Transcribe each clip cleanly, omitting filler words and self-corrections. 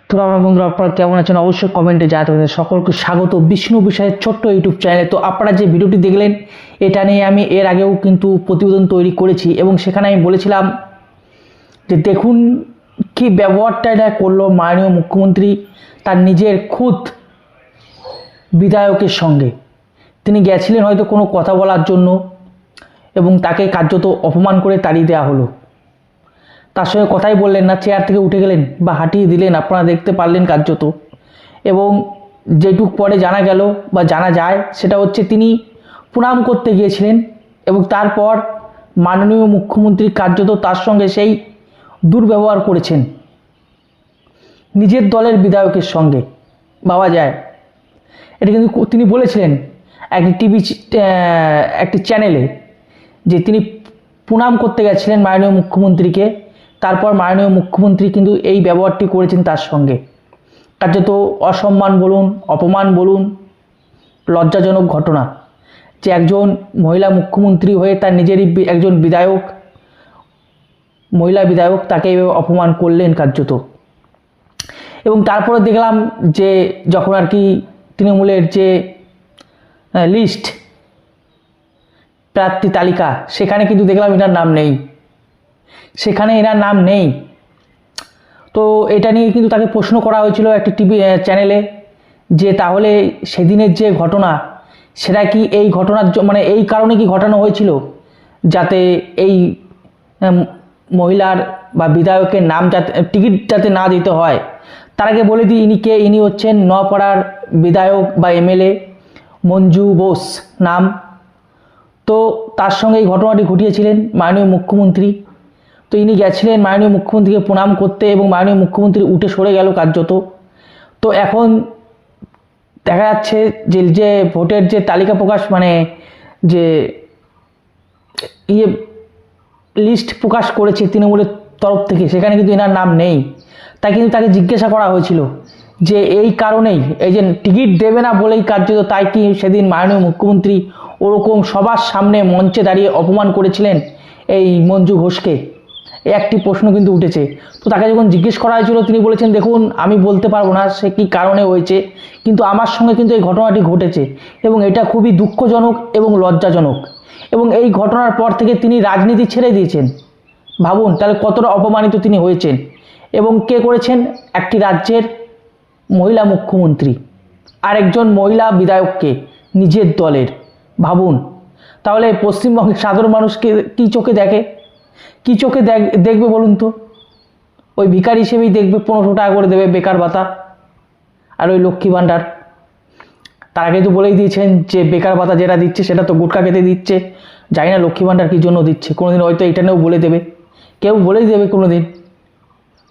তো আমার বন্ধুরা, আপনারা কেমন আছেন অবশ্যই কমেন্টে জানাতে পারেন। সকলকে স্বাগত বিষ্ণু বিষয়ের ছোট্ট ইউটিউব চ্যানেলে। তো আপনারা যে ভিডিওটি দেখলেন, এটা নিয়ে আমি এর আগেও কিন্তু প্রতিবেদন তৈরি করেছি এবং সেখানে আমি বলেছিলাম যে দেখুন কি ব্যবহারটা এটা করলো মাননীয় মুখ্যমন্ত্রী তার নিজের খুদ বিধায়কের সঙ্গে। তিনি গেছিলেন হয়তো কোনো কথা বলার জন্য এবং তাকে কার্যত অপমান করে তাড়িয়ে দেওয়া হলো। তার সঙ্গে কথাই বললেন না, চেয়ার থেকে উঠে গেলেন বা হাঁটিয়ে দিলেন, আপনারা দেখতে পারলেন কার্যত। এবং যেটুক পরে জানা গেল বা জানা যায় সেটা হচ্ছে তিনি প্রণাম করতে গিয়েছিলেন এবং তারপর মাননীয় মুখ্যমন্ত্রী কার্যত তার সঙ্গে সেই দুর্ব্যবহার করেছেন নিজের দলের বিধায়কের সঙ্গে ভাবা যায়। এটা কিন্তু তিনি বলেছিলেন একটি একটি চ্যানেলে যে তিনি প্রণাম করতে গেছিলেন মাননীয় মুখ্যমন্ত্রীকে, তারপর মাননীয় মুখ্যমন্ত্রী কিন্তু এই ব্যবহারটি করেছেন তার সঙ্গে। কার্যত অসম্মান বলুন, অপমান বলুন, লজ্জাজনক ঘটনা যে একজন মহিলা মুখ্যমন্ত্রী হয়ে তার নিজেরই একজন বিধায়ক, মহিলা বিধায়ক, তাকে এইভাবে অপমান করলেন কার্যত। এবং তারপরে দেখলাম যে যখন আর কি তৃণমূলের যে লিস্ট প্রার্থী তালিকা, সেখানে কিন্তু দেখলাম এনার নাম নেই, সেখানে এনার নাম নেই। তো এটা নিয়ে কিন্তু তাকে প্রশ্ন করা হয়েছিল একটি টিভি চ্যানেলে যে তাহলে সেদিনের যে ঘটনা সেটা কি এই ঘটনার মানে এই কারণে কি ঘটানো হয়েছিল যাতে এই মহিলার বা বিধায়কের নাম যাতে টিকিট যাতে না দিতে হয়। তার আগে বলে দিই ইনি হচ্ছেন নপাড়ার বিধায়ক বা এমএলএ মঞ্জু বোস নাম। তো তার সঙ্গে এই ঘটনাটি ঘটিয়েছিলেন মাননীয় মুখ্যমন্ত্রী। তো ইনি গেছিলেন মাননীয় মুখ্যমন্ত্রীকে প্রণাম করতে এবং মাননীয় মুখ্যমন্ত্রী উঠে সরে গেল কার্যত। তো এখন দেখা যাচ্ছে যে ভোটের যে তালিকা প্রকাশ মানে যে লিস্ট প্রকাশ করেছে তৃণমূলের তরফ থেকে, সেখানে কিন্তু এনার নাম নেই। তাই কিন্তু তাকে জিজ্ঞাসা করা হয়েছিল যে এই কারণেই, এই যে টিকিট দেবে না বলেই কার্যত, তাই কি সেদিন মাননীয় মুখ্যমন্ত্রী ওরকম সবার সামনে মঞ্চে দাঁড়িয়ে অপমান করেছিলেন এই মঞ্জু ঘোষকে? একটি প্রশ্ন কিন্তু উঠেছে। তো তাকে যখন জিজ্ঞেস করা হয়েছিল তিনি বলেছেন দেখুন আমি বলতে পারবো না সে কী কারণে হয়েছে, কিন্তু আমার সঙ্গে কিন্তু এই ঘটনাটি ঘটেছে এবং এটা খুবই দুঃখজনক এবং লজ্জাজনক। এবং এই ঘটনার পর থেকে তিনি রাজনীতি ছেড়ে দিয়েছেন। ভাবুন তাহলে কতটা অপমানিত তিনি হয়েছেন। এবং কে করেছেন? একটি রাজ্যের মহিলা মুখ্যমন্ত্রী আরেকজন মহিলা বিধায়ককে, নিজের দলের। ভাবুন তাহলে পশ্চিমবঙ্গের সাধারণ মানুষকে কী চোখে দেখে, কী চোখে দেখবে বলুন তো? ওই ভিখারি হিসেবেই দেখবে, 1500 টাকা করে দেবে বেকার ভাতা আর ওই লক্ষ্মী ভাণ্ডার। তার আগে তো বলেই দিয়েছেন যে বেকার ভাতা যেটা দিচ্ছে সেটা তো গুটখা খেতে দিচ্ছে, জানি না লক্ষ্মী ভাণ্ডার কী জন্য দিচ্ছে, কোনোদিন হয়তো এটা নিয়েও বলে দেবে, কেউ বলেই দেবে কোনোদিন।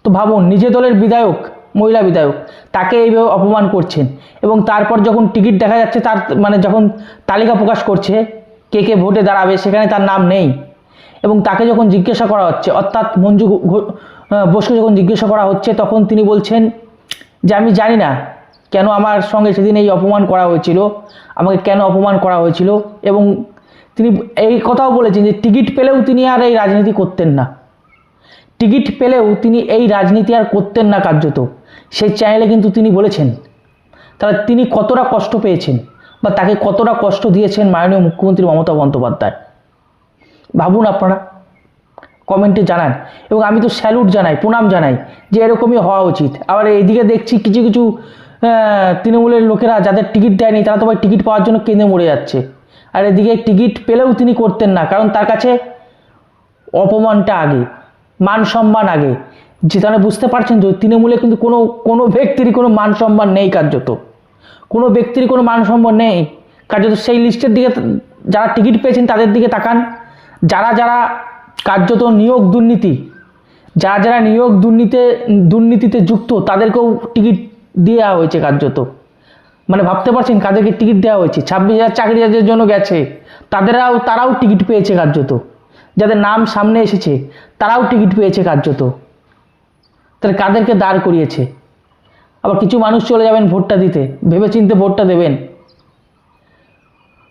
তো ভাবুন নিজের দলের বিধায়ক, মহিলা বিধায়ক, তাকে এইভাবে অপমান করছেন। এবং তারপর যখন টিকিট দেখা যাচ্ছে, তার মানে যখন তালিকা প্রকাশ করছে কে কে ভোটে দাঁড়াবে, সেখানে তার নাম নেই। এবং তাকে যখন জিজ্ঞাসা করা হচ্ছে, অর্থাৎ মঞ্জু বোসকে যখন জিজ্ঞাসা করা হচ্ছে, তখন তিনি বলছেন যে আমি জানি না কেন আমার সঙ্গে সেদিন এই অপমান করা হয়েছিল, আমাকে কেন অপমান করা হয়েছিল। এবং তিনি এই কথাও বলেছেন যে টিকিট পেলেও তিনি আর এই রাজনীতি করতেন না, টিকিট পেলেও তিনি এই রাজনীতি আর করতেন না কার্যত। সেই চ্যানেলে কিন্তু তিনি বলেছেন। তাহলে তিনি কতটা কষ্ট পেয়েছেন বা তাকে কতটা কষ্ট দিয়েছেন মাননীয় মুখ্যমন্ত্রী মমতা বন্দ্যোপাধ্যায়, ভাবুন আপনারা, কমেন্টে জানান। এবং আমি তো স্যালুট জানাই, প্রণাম জানাই যে এরকমই হওয়া উচিত। আবার এইদিকে দেখছি কিছু কিছু তৃণমূলের লোকেরা যাদের টিকিট দেয়নি তারা তো ভাই টিকিট পাওয়ার জন্য কেঁদে মরে যাচ্ছে, আর এদিকে টিকিট পেলেও তিনি করতেন না, কারণ তার কাছে অপমানটা আগে, মান সম্মান আগে। যে তারা বুঝতে পারছেন তো তৃণমূলে কিন্তু কোনো ব্যক্তির কোনো মান সম্মান নেই কার্যত, কোনো ব্যক্তির কোনো মান সম্মান নেই কার্যত। সেই লিস্টের দিকে যারা টিকিট পেয়েছেন তাদের দিকে তাকান, যারা কার্যত নিয়োগ দুর্নীতি, যারা নিয়োগ দুর্নীতিতে যুক্ত তাদেরকেও টিকিট দেওয়া হয়েছে কার্যত। মানে ভাবতে পারছেন কাদেরকে টিকিট দেওয়া হয়েছে? 26,000 চাকরি যাদের জন্য গেছে তারাও টিকিট পেয়েছে কার্যত, যাদের নাম সামনে এসেছে তারাও টিকিট পেয়েছে কার্যত। তাহলে কাদেরকে দাঁড় করিয়েছে? আবার কিছু মানুষ চলে যাবেন ভোটটা দিতে, ভেবেচিন্তে ভোটটা দেবেন।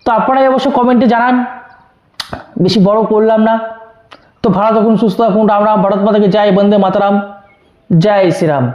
তো আপনারাই অবশ্য কমেন্টে জানান। বেশি বড় করলাম না। তো ভালো থাকুন, সুস্থ থাকুন, রাম রাম, ভারত মাতাকে জয়, বন্দে মাতরম। জয় শ্রীরাম।